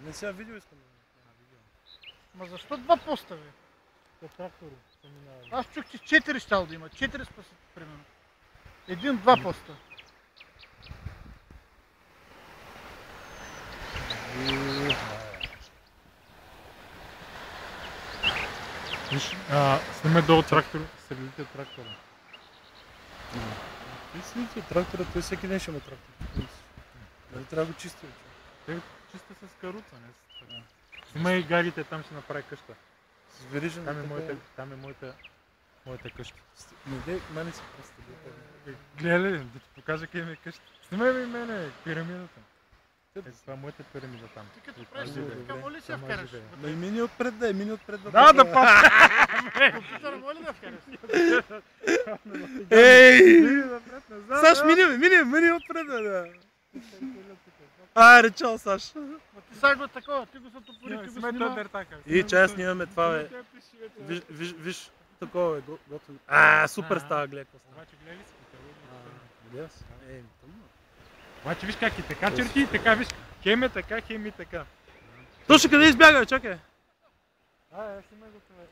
Не сега видео искам да Ма защо два поста, бе? трактори се минава. Аз чух, че 4 щал да има. 4 спасат, примерно. Един-два поста. Виж, снимай долу трактор, средите трактора. Виж, трактора, той всеки ден ще има трактор. Нали трябва да го чисти. Те чисто с каруца, не с така. Снимай и гарите, там ще направи къща. С верижен. Там е моята къща. Не дей, мене си представи. Гледай, да ти покажа къде ми е къща. Снимай ми мене, пирамидата. Това е моята пирамида там. Ти като правиш така, моли се я вкараш. Но и мини отпред да е, мини отпред да. Да, да папа! Компютъра моли да вкараш. Ей! Саш, мини отпред да. Айде, чао, Саш. Ма ти сега го такова, ти го затопори, ти го снима. И че аз снимаме това, бе. Виж, такова е, готово. Супер става, гледай. Обаче гледай ли си? Гледай си. Тъмно. Обаче виж как и така черти, и така виж. Хем е така, хем и така. Точно къде избяга, чакай. Снимай го това.